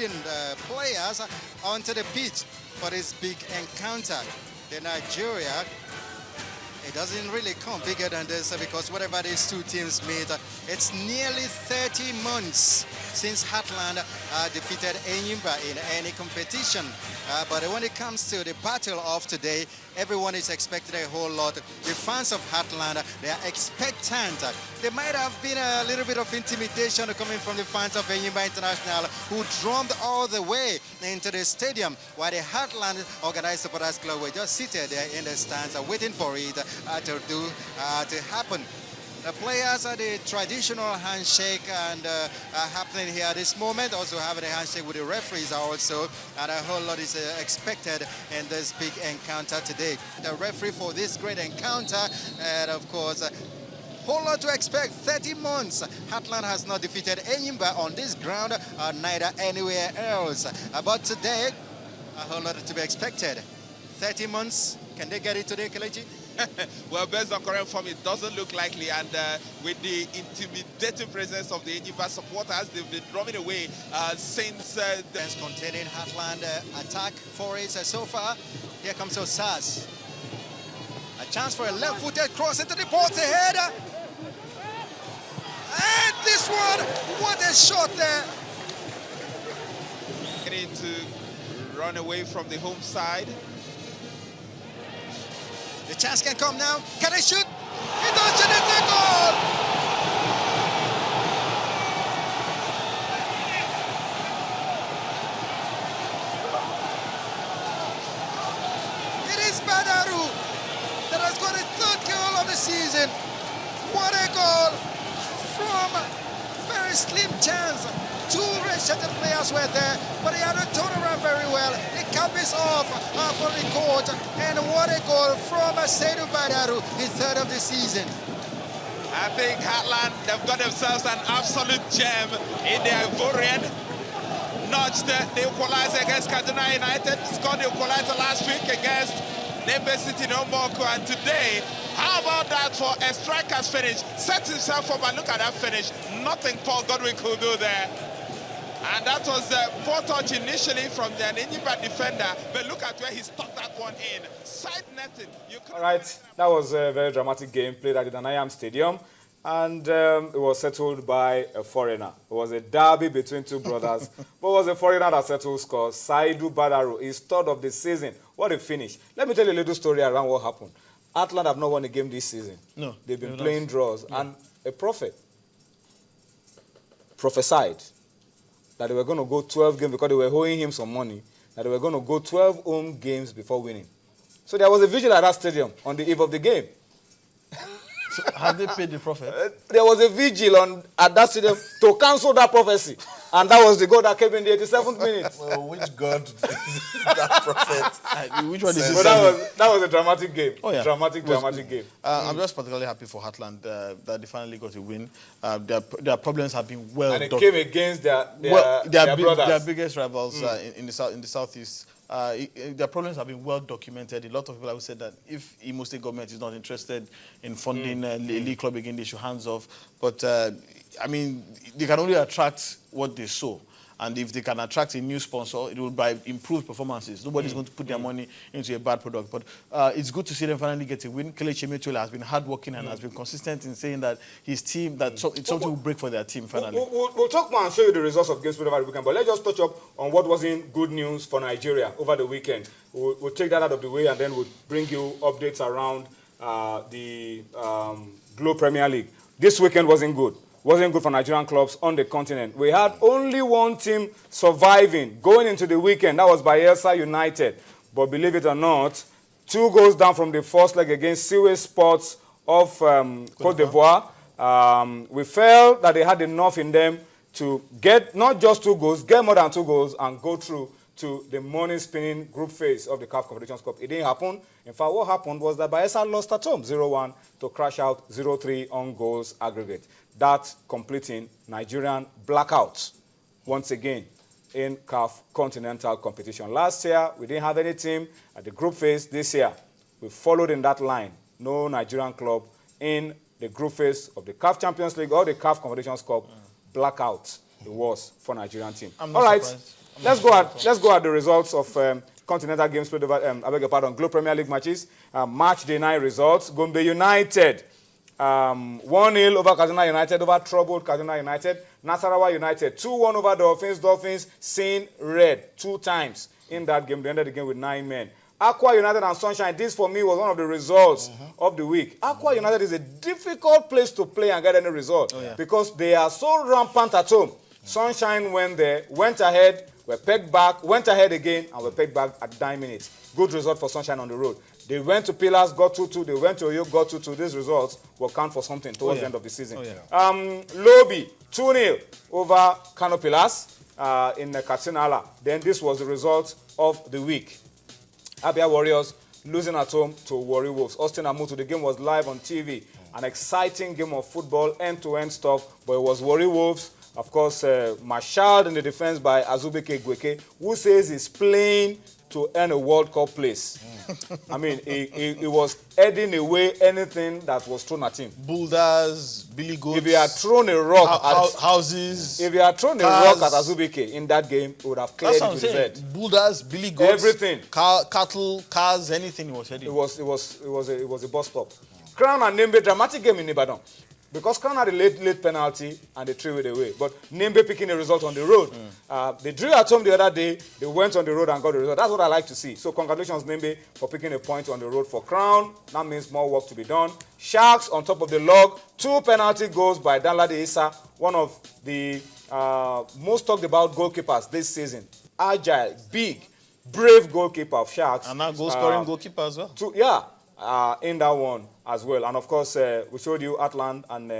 leading players onto the pitch for this big encounter. The Nigeria, it doesn't really come bigger than this because whatever these two teams meet, it's nearly 30 months since Heartland defeated Enyimba in any competition. But when it comes to the battle of today, everyone is expecting a whole lot. The fans of Heartland, they are expectant. There might have been a little bit of intimidation coming from the fans of Enyimba International, who drummed all the way into the stadium, while the Heartland Organized Supporters Club were just seated there in the stands waiting for it to happen. The players are the traditional handshake and happening here at this moment. Also having a handshake with the referees also, and a whole lot is expected in this big encounter today. The referee for this great encounter, and of course, whole lot to expect. 30 months. Heartland has not defeated Enyimba on this ground, neither anywhere else. But today, a whole lot to be expected. 30 months. Can they get it today, Kelechi? Well, based on current form, it doesn't look likely, and with the intimidating presence of the Enyimba supporters, they've been drumming away since the containing Heartland attack for it so far. Here comes Osas. A chance for a left-footed cross into the box ahead. And this one, what a shot there. Getting to run away from the home side. The chance can come now. Can they shoot? It does shoot, it's a goal! It is Badaru that has got his third goal of the season. What a goal from very slim chance. Two red-shirted players were there, but he had to turn around very well. The cap is off for the court, and what a goal from Seydou Badaru, his third of the season. I think Heartland, they've got themselves an absolute gem in their Ivorian. Notched the equalizer against Kaduna United, scored the equalizer last week against Nembe City Nomoko, and today, how about that for a striker's finish? Sets himself up and look at that finish. Nothing Paul Godwin could do there. And that was a poor touch initially from the Enyimba defender, but look at where he stuck that one in. Side netting. All right, that was a very dramatic game played at the Danayam Stadium, and it was settled by a foreigner. It was a derby between two brothers, but it was a foreigner that settled scores. Seydou Badaru is third of the season. What a finish. Let me tell you a little story around what happened. Heartland have not won a game this season. No. They've been playing draws, and a prophet prophesied that they were going to go 12 games because they were owing him some money, that they were going to go 12 home games before winning. So there was a vigil at that stadium on the eve of the game. So have they paid the prophet? There was a vigil at that stadium to cancel that prophecy. And that was the goal that came in the 87th minute. Well, which God is that prophet? Which one is it? But that was a dramatic game. Oh, yeah. Dramatic game. I'm just particularly happy for Heartland that they finally got a win. Their problems have been well And it came against their brothers. Their biggest rivals in the southeast. Their problems have been well documented. A lot of people have said that if Imo State government is not interested in funding a league club again, they should hands off. But I mean, they can only attract what they sow. And if they can attract a new sponsor, it will by improved performances. Nobody's going to put their money into a bad product. But it's good to see them finally get a win. Kelechi Emetuela has been hardworking and has been consistent in saying that his team, it's something will break for their team finally. We'll talk more and show you the results of games over the weekend. But let's just touch up on what was in good news for Nigeria over the weekend. We'll take that out of the way, and then we'll bring you updates around the Globe Premier League. This weekend wasn't good. Wasn't good for Nigerian clubs on the continent. We had only one team surviving going into the weekend. That was Bayelsa United. But believe it or not, 2 goals down from the first leg against Seaway Sports of Cote d'Ivoire. We felt that they had enough in them to get not just 2 goals, get more than 2 goals and go through to the morning spinning group phase of the CAF Confederations Cup. It didn't happen. In fact, what happened was that Bayelsa lost at home 0-1 to crash out 0-3 on goals aggregate. That completing Nigerian blackout once again in CAF Continental competition. Last year, we didn't have any team at the group phase. This year, we followed in that line. No Nigerian club in the group phase of the CAF Champions League or the CAF Confederations Cup. Blackout it was for Nigerian team. I'm not surprised. Let's go at the results of Continental Games played over, I beg your pardon, Globe Premier League matches. Match day 9 results. Gombe United 1-0 over Kaduna United, over troubled Kaduna United. Nasarawa United 2-1 over Dolphins. Dolphins seen red 2 times in that game. They ended the game with 9 men. Aqua United and Sunshine, this for me was one of the results of the week. Aqua United is a difficult place to play and get any result because they are so rampant at home. Sunshine went there, went ahead, were pegged back, went ahead again, and were pegged back at 9 minutes. Good result for Sunshine on the road. They went to Pillars, got 2-2. They went to Oyo, got 2-2. These results will count for something towards the end of the season. Lobi, 2-0 over Kano Pillars in Katsinala. Then this was the result of the week. Abia Warriors losing at home to Warri Wolves. Austin Amutu, the game was live on TV. An exciting game of football, end-to-end stuff, but it was Warri Wolves. Of course, marshaled in the defense by Azubike Gweke, who says he's playing to earn a World Cup place. I mean, he was heading away anything that was thrown at him. Boulders, billy goats. If he had thrown a rock at houses. If he had thrown a rock at Azubike in that game, he would have cleared it with his head. Boulders, billy goats, everything. Cattle, cars, anything he was heading. It was a bus stop. Crown and Nembe, dramatic game in Ibadan. Because Crown had a late penalty and they threw it away. But Nembe picking a result on the road. They drew at home the other day. They went on the road and got the result. That's what I like to see. So congratulations, Nembe, for picking a point on the road for Crown. That means more work to be done. Sharks on top of the log. 2 penalty goals by Danladi Issa, one of the most talked about goalkeepers this season. Agile, big, brave goalkeeper of Sharks. And now goal-scoring goalkeeper as well. In that one as well. And of course, we showed you Atland and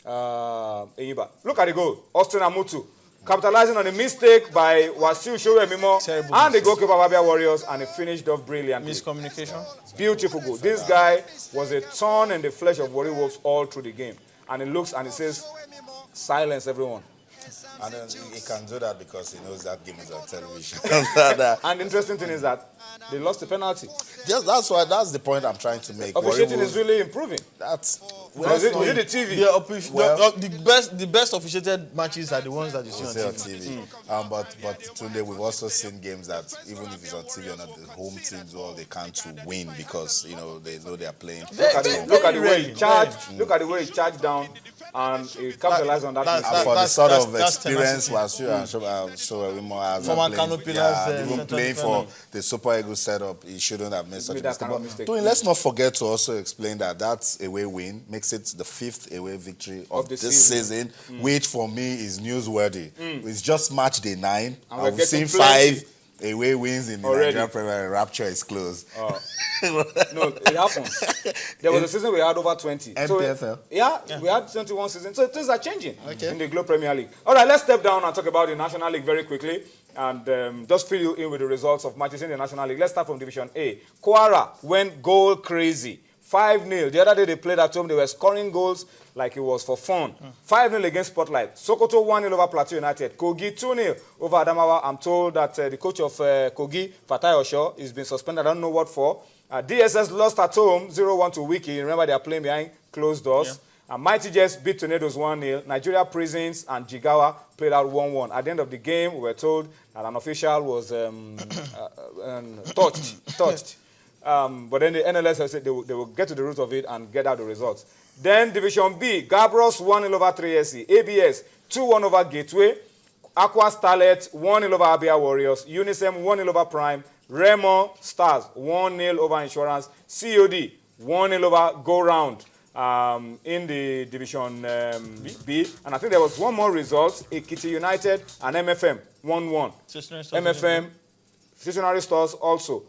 Eyiba. Look at the goal. Austin Amutu capitalizing on a mistake by Wasiu Showemimo and the goalkeeper of Abia Warriors, and he finished off brilliantly. Miscommunication. Beautiful goal. This guy was a thorn in the flesh of Warri Wolves all through the game. And he looks and he says, silence everyone. And then he can do that because he knows that game is on television. And the interesting thing is that they lost the penalty. That's the point I'm trying to make. Officiating is really improving. Was it the TV? The best officiated matches are the ones that you see on TV. But today we've also seen games that even if it's on TV or not, the home teams they can't to win because they know they are playing. Look at the way he charged. Look at the way he charged down. And he capitalized on that. And for the sort of experience Wasiu and Showemimo has even playing for the Super Eagles setup, he shouldn't have made such a mistake. Let's not forget to also explain that away win makes it the 5th away victory of this season, which for me is newsworthy. It's just match day 9, and we've seen 5 away wins in the Nigerian Premier League. Rapture is closed. No, it happens. There was a season we had over 20. MPFL? We had 21 seasons. So things are changing in the Globe Premier League. All right, let's step down and talk about the National League very quickly and just fill you in with the results of matches in the National League. Let's start from Division A. Kwara went goal crazy. 5-0. The other day they played at home. They were scoring goals like it was for fun. 5-0 against Spotlight. Sokoto 1-0 over Plateau United. Kogi 2-0 over Adamawa. I'm told that the coach of Kogi, Fatai Osho, is been suspended. I don't know what for. DSS lost at home 0-1 to Wiki. Remember, they are playing behind closed doors. Mighty Jets beat Tornadoes 1-0. Nigeria Prisons and Jigawa played out 1-1. At the end of the game, we were told that an official was touched. But then the NLS said they will get to the root of it and get out the results. Then Division B, Gabros 1-0 over 3SC. ABS 2-1 over Gateway. Aqua Starlet 1-0 over Abia Warriors. Unisem 1-0 over Prime. Remo Stars 1-0 over Insurance. COD 1-0 over Go Round in the Division B. And I think there was one more result. Ekiti United and MFM 1-1. MFM, Stationary Stores also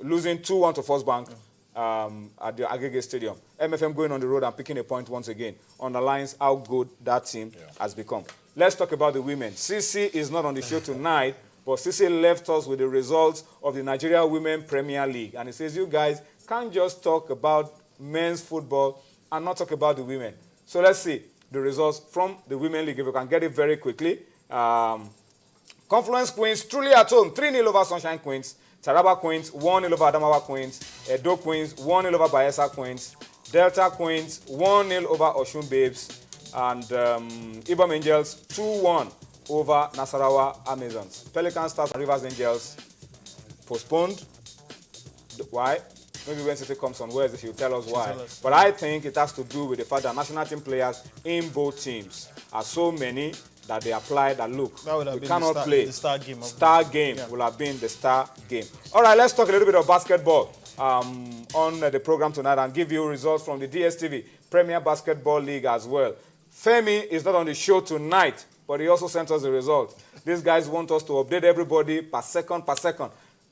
losing 2-1 to First Bank at the Agege Stadium. MFM going on the road and picking a point once again underlines how good that team has become. Let's talk about the women. Sisi is not on the show tonight, but Sisi left us with the results of the Nigeria Women Premier League. And he says, you guys can't just talk about men's football and not talk about the women. So let's see the results from the Women League, if we can get it very quickly. Confluence Queens, truly at home, 3-0 over Sunshine Queens. Taraba Queens, 1-0 over Adamawa Queens. Edo Queens, 1-0 over Bayelsa Queens. Delta Queens, 1-0 over Oshun Babes. And Ibom Angels, 2-1 over Nasarawa Amazons. Pelican Stars and Rivers Angels postponed. Why? Maybe when City comes on Wednesday, she'll tell us why. But I think it has to do with the fact that national team players in both teams are so many that they apply that look, we cannot play. The star game. Star game will have been the star game. All right, let's talk a little bit of basketball on the program tonight and give you results from the DSTV Premier Basketball League as well. Femi is not on the show tonight, but he also sent us the result. These guys want us to update everybody per second.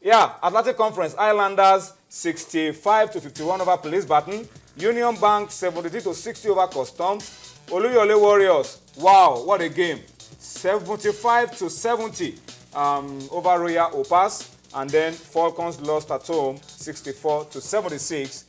Yeah, Atlantic Conference, Islanders 65-51 over Police Baton. Union Bank 73-60 over Customs. Oluyole Warriors, wow, what a game. 75-70 over Royal Opas. And then Falcons lost at home 64-76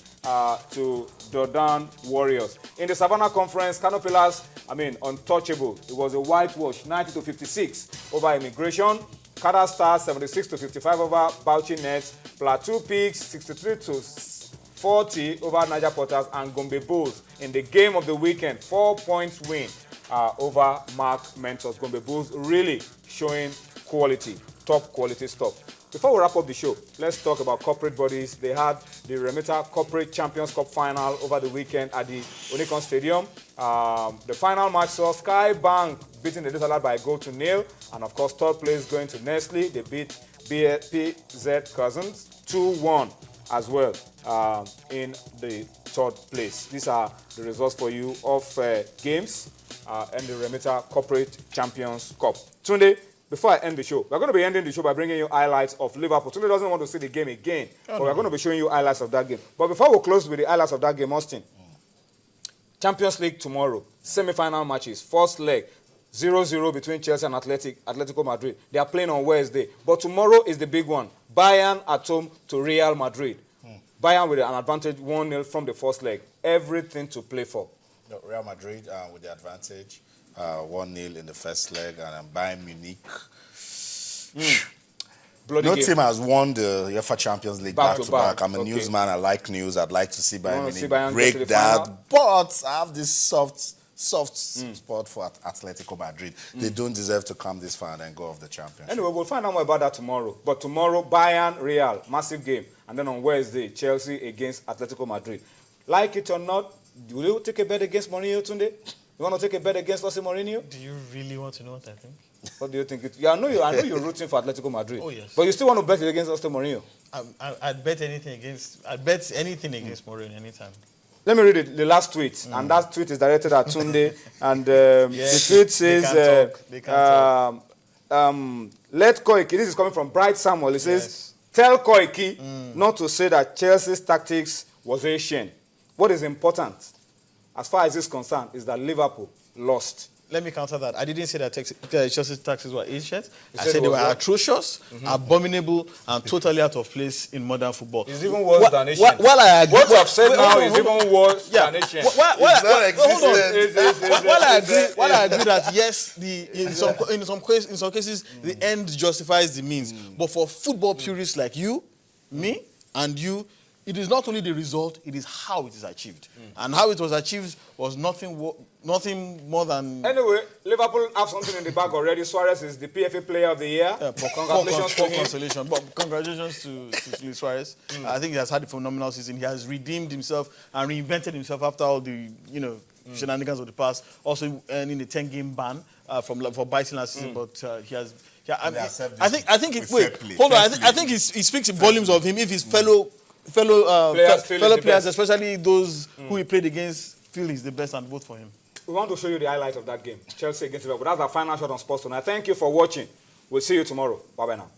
to Dodan Warriors. In the Savannah Conference, Canopilas, untouchable. It was a whitewash, 90-56 over Immigration. Kada Stars 76-55 over Bauchi Nets. Plateau Peaks 63-40 over Niger Porters, and Gombe Bulls in the game of the weekend, 4-point win over Mark Mentors. Gombe Bulls really showing quality, top quality stuff. Before we wrap up the show, let's talk about corporate bodies. They had the Remita Corporate Champions Cup final over the weekend at the Unicon Stadium. The final match saw Skybank beating the Desalad by a goal to nil. And of course, third place going to Nestle. They beat BPZ Cousins 2-1 as well in the third place. These are the results for you of games and the Remita Corporate Champions Cup. Tunde, before I end the show, we're going to be ending the show by bringing you highlights of Liverpool. Tunde doesn't want to see the game again, but we're going to be showing you highlights of that game. But before we close with the highlights of that game, Austin, Champions League tomorrow, semi-final matches, first leg, 0-0 between Chelsea and Atletico Madrid. They are playing on Wednesday. But tomorrow is the big one. Bayern at home to Real Madrid. Bayern with an advantage 1-0 from the first leg. Everything to play for. No, Real Madrid with the advantage, 1-0 in the first leg, and Bayern Munich. No team has won the UEFA Champions League back to back. I'm a newsman. I like news. I'd like to see Bayern Munich break that. But I have this soft spot for Atletico Madrid. They don't deserve to come this far and then go off the championship. Anyway, we'll find out more about that tomorrow. But tomorrow, Bayern, Real, massive game. And then on Wednesday, Chelsea against Atletico Madrid. Like it or not, will you take a bet against Mourinho today? You want to take a bet against Jose Mourinho? Do you really want to know what I think? What do you think? I know you're rooting for Atletico Madrid. Oh, yes. But you still want to bet against Jose Mourinho? I'd bet anything against Mourinho anytime. Let me read the last tweet, and that tweet is directed at Tunde, and the tweet says, let Koiki, this is coming from Bright Samuel, it says, tell Koiki not to say that Chelsea's tactics was Asian. What is important, as far as this is concerned, is that Liverpool lost. Let me counter that. I didn't say that Chelsea's tactics were ancient. I said they were atrocious, abominable, and totally out of place in modern football. It's even worse than ancient. What I agree, what you have said now is even worse than ancient. While I agree that yes, in some cases the end justifies the means. But for football purists like you, me, and you, it is not only the result, it is how it is achieved. And how it was achieved was nothing more than... Anyway, Liverpool have something in the bag already. Suarez is the PFA Player of the Year. Congratulations to him. But congratulations to Luis Suarez. I think he has had a phenomenal season. He has redeemed himself and reinvented himself after all the shenanigans of the past. Also earning a 10-game ban for biting last season, but he has... I think he speaks volumes of him if his fellow players, especially those who he played against, feel he's the best and vote for him. We want to show you the highlight of that game, Chelsea against Liverpool. That's our final shot on Sports Tonight. Thank you for watching. We'll see you tomorrow. Bye-bye now.